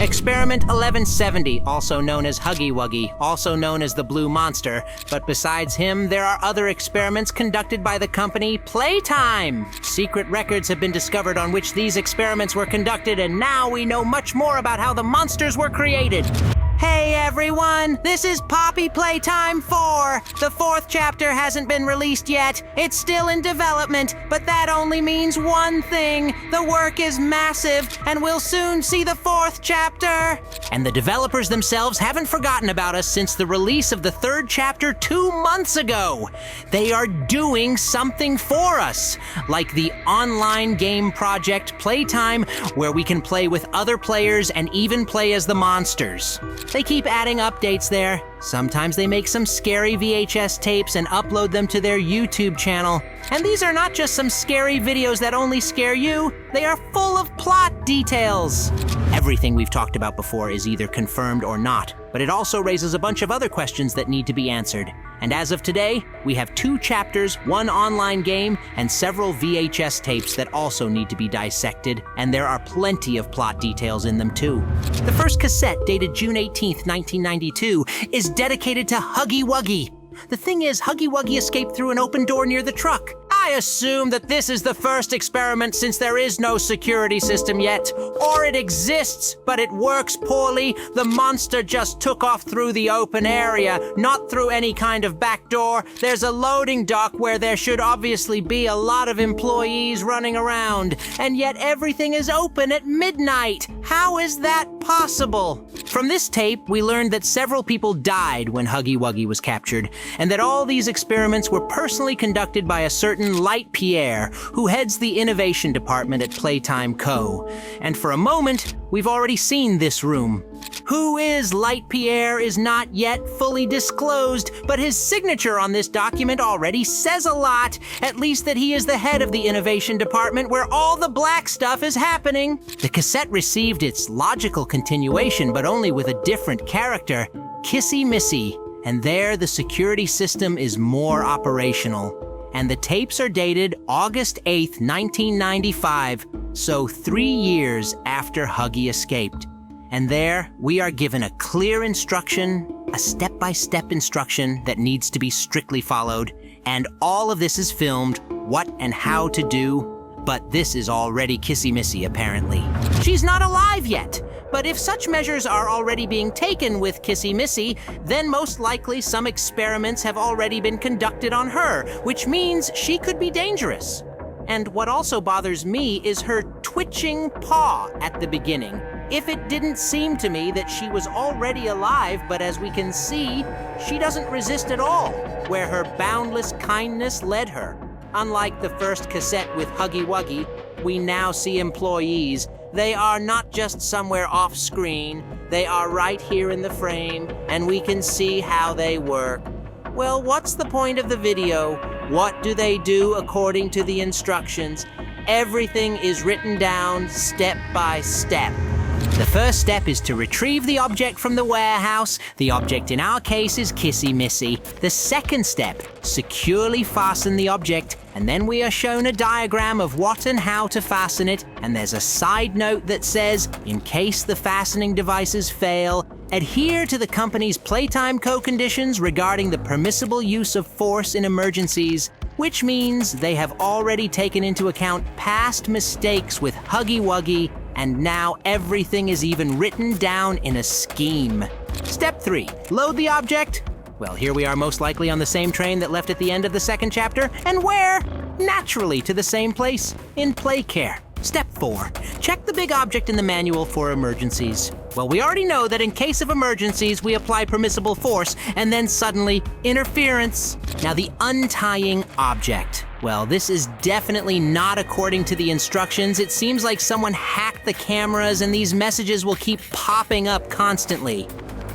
Experiment 1170, also known as Huggy Wuggy, also known as the Blue Monster. But besides him, there are other experiments conducted by the company Playtime. Secret records have been discovered on which these experiments were conducted, and now we know much more about how the monsters were created. Hey everyone, this is Poppy Playtime 4. The 4th chapter hasn't been released yet. It's still in development, but that only means one thing. The work is massive, and we'll soon see the 4th chapter. And the developers themselves haven't forgotten about us since the release of the 3rd chapter 2 months ago. They are doing something for us, like the online game project Playtime, where we can play with other players and even play as the monsters. They keep adding updates there. Sometimes they make some scary VHS tapes and upload them to their YouTube channel. And these are not just some scary videos that only scare you, they are full of plot details. Everything we've talked about before is either confirmed or not, but it also raises a bunch of other questions that need to be answered. And as of today, we have 2 chapters, 1 online game, and several VHS tapes that also need to be dissected, and there are plenty of plot details in them too. The first cassette, dated June 18th, 1992, is dedicated to Huggy Wuggy. The thing is, Huggy Wuggy escaped through an open door near the truck. I assume that this is the first experiment since there is no security system yet. Or it exists, but it works poorly. The monster just took off through the open area, not through any kind of back door. There's a loading dock where there should obviously be a lot of employees running around, and yet everything is open at midnight. How is that possible? From this tape, we learned that several people died when Huggy Wuggy was captured, and that all these experiments were personally conducted by a certain Light Pierre, who heads the innovation department at Playtime Co. And for a moment, we've already seen this room. Who is Light Pierre is not yet fully disclosed, but his signature on this document already says a lot, at least that he is the head of the innovation department where all the black stuff is happening. The cassette received its logical continuation, but only with a different character, Kissy Missy. And there, the security system is more operational. And the tapes are dated August 8th, 1995, so 3 years after Huggy escaped. And there, we are given a clear instruction, a step-by-step instruction that needs to be strictly followed. And all of this is filmed, what and how to do. But this is already Kissy Missy, apparently. She's not alive yet. But if such measures are already being taken with Kissy Missy, then most likely some experiments have already been conducted on her, which means she could be dangerous. And what also bothers me is her twitching paw at the beginning. If it didn't seem to me that she was already alive, but as we can see, she doesn't resist at all, where her boundless kindness led her. Unlike the first cassette with Huggy Wuggy, we now see employees. They are not just somewhere off screen, they are right here in the frame, and we can see how they work. Well, what's the point of the video? What do they do according to the instructions? Everything is written down step by step. The first step is to retrieve the object from the warehouse. The object in our case is Kissy Missy. The second step, securely fasten the object, and then we are shown a diagram of what and how to fasten it, and there's a side note that says, in case the fastening devices fail, adhere to the company's Playtime Co. conditions regarding the permissible use of force in emergencies, which means they have already taken into account past mistakes with Huggy Wuggy, and now everything is even written down in a scheme. Step 3, load the object. Well, here we are most likely on the same train that left at the end of the 2nd chapter, and where? Naturally to the same place, in Play Care. Step 4, check the big object in the manual for emergencies. Well, we already know that in case of emergencies, we apply permissible force, and then suddenly, interference. Now, the untying object. Well, this is definitely not according to the instructions. It seems like someone hacked the cameras, and these messages will keep popping up constantly.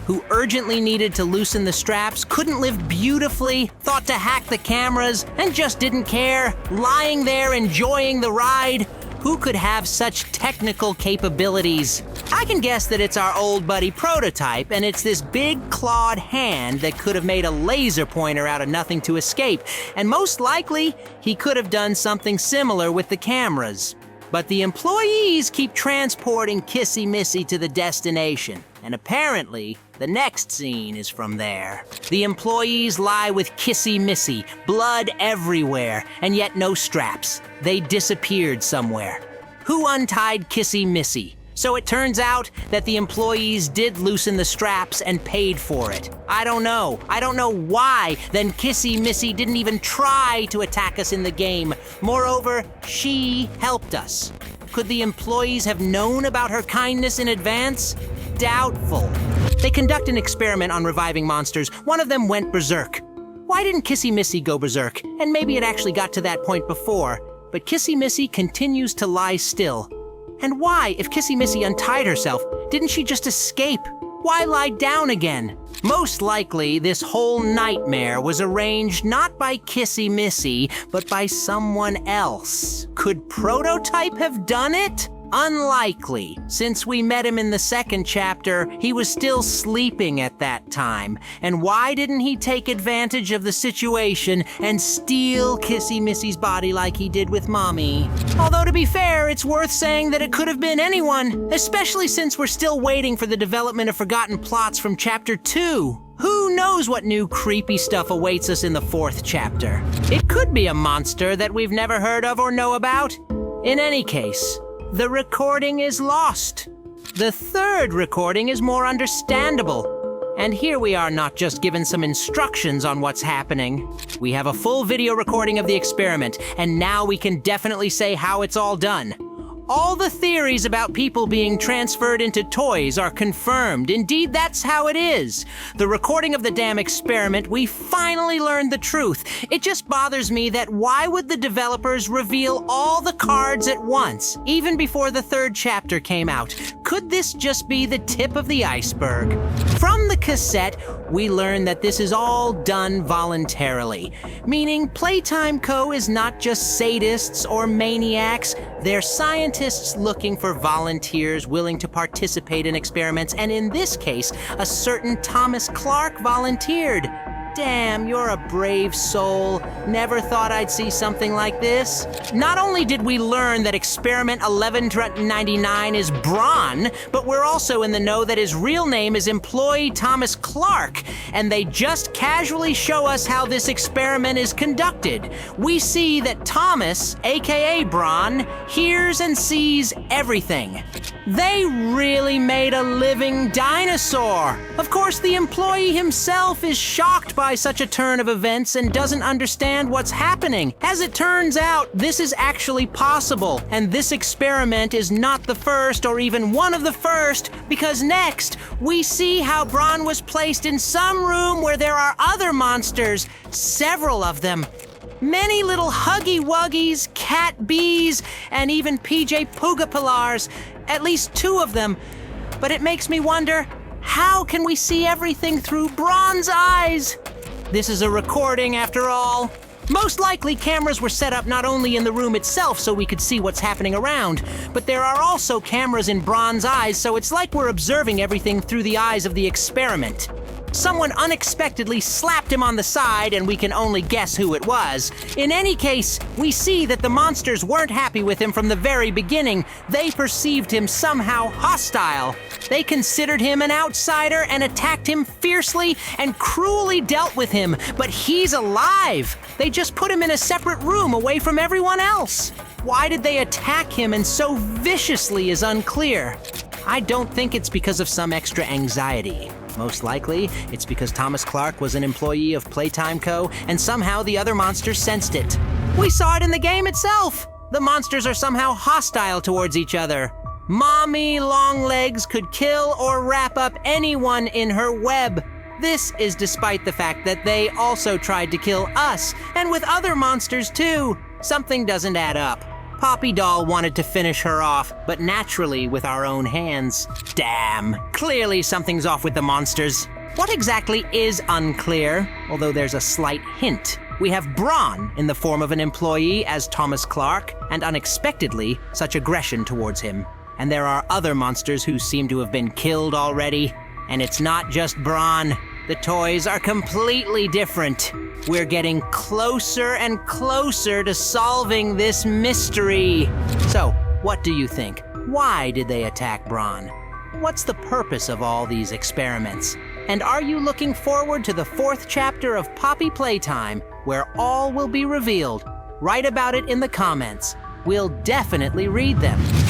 Who urgently needed to loosen the straps, couldn't live beautifully, thought to hack the cameras, and just didn't care, lying there enjoying the ride. Who could have such technical capabilities? I can guess that it's our old buddy Prototype, and it's this big clawed hand that could have made a laser pointer out of nothing to escape, and most likely, he could have done something similar with the cameras. But the employees keep transporting Kissy Missy to the destination, and apparently, the next scene is from there. The employees lie with Kissy Missy, blood everywhere, and yet no straps. They disappeared somewhere. Who untied Kissy Missy? So it turns out that the employees did loosen the straps and paid for it. I don't know. I don't know why then Kissy Missy didn't even try to attack us in the game. Moreover, she helped us. Could the employees have known about her kindness in advance? Doubtful. They conduct an experiment on reviving monsters. One of them went berserk. Why didn't Kissy Missy go berserk? And maybe it actually got to that point before. But Kissy Missy continues to lie still. And why, if Kissy Missy untied herself, didn't she just escape? Why lie down again? Most likely, this whole nightmare was arranged not by Kissy Missy, but by someone else. Could Prototype have done it? Unlikely. Since we met him in the second chapter, he was still sleeping at that time. And why didn't he take advantage of the situation and steal Kissy Missy's body like he did with Mommy? Although to be fair, it's worth saying that it could have been anyone, especially since we're still waiting for the development of forgotten plots from chapter 2. Who knows what new creepy stuff awaits us in the 4th chapter? It could be a monster that we've never heard of or know about. In any case, the recording is lost. The 3rd recording is more understandable. And here we are not just given some instructions on what's happening. We have a full video recording of the experiment, and now we can definitely say how it's all done. All the theories about people being transferred into toys are confirmed. Indeed, that's how it is. The recording of the damn experiment, we finally learned the truth. It just bothers me that why would the developers reveal all the cards at once, even before the 3rd chapter came out? Could this just be the tip of the iceberg? From the cassette, we learn that this is all done voluntarily, meaning Playtime Co. is not just sadists or maniacs, they're scientists looking for volunteers willing to participate in experiments, and in this case, a certain Thomas Clark volunteered. Damn, you're a brave soul. Never thought I'd see something like this. Not only did we learn that experiment 1199 is Braun, but we're also in the know that his real name is employee Thomas Clark, and they just casually show us how this experiment is conducted. We see that Thomas, aka Braun, hears and sees everything. They really made a living dinosaur. Of course, the employee himself is shocked by such a turn of events and doesn't understand what's happening. As it turns out, this is actually possible, and this experiment is not the first or even one of the first, because next, we see how Braun was placed in some room where there are other monsters, several of them. Many little Huggy Wuggies, Cat Bees, and even PJ Pugapilars, at least 2 of them. But it makes me wonder, how can we see everything through Braun's eyes? This is a recording after all. Most likely cameras were set up not only in the room itself so we could see what's happening around, but there are also cameras in Braun's eyes, so it's like we're observing everything through the eyes of the experiment. Someone unexpectedly slapped him on the side, and we can only guess who it was. In any case, we see that the monsters weren't happy with him from the very beginning. They perceived him somehow hostile. They considered him an outsider and attacked him fiercely and cruelly dealt with him. But he's alive. They just put him in a separate room away from everyone else. Why did they attack him and so viciously is unclear. I don't think it's because of some extra anxiety. Most likely, it's because Thomas Clark was an employee of Playtime Co., and somehow the other monsters sensed it. We saw it in the game itself. The monsters are somehow hostile towards each other. Mommy Longlegs could kill or wrap up anyone in her web. This is despite the fact that they also tried to kill us, and with other monsters too. Something doesn't add up. Poppy Doll wanted to finish her off, but naturally with our own hands. Damn, clearly something's off with the monsters. What exactly is unclear, although there's a slight hint. We have Braun in the form of an employee as Thomas Clark, and unexpectedly, such aggression towards him. And there are other monsters who seem to have been killed already. And it's not just Braun. The toys are completely different. We're getting closer and closer to solving this mystery. So, What do you think? Why did they attack Bron? What's the purpose of all these experiments? And are you looking forward to the 4th chapter of Poppy Playtime, where all will be revealed? Write about it in the comments. We'll definitely read them.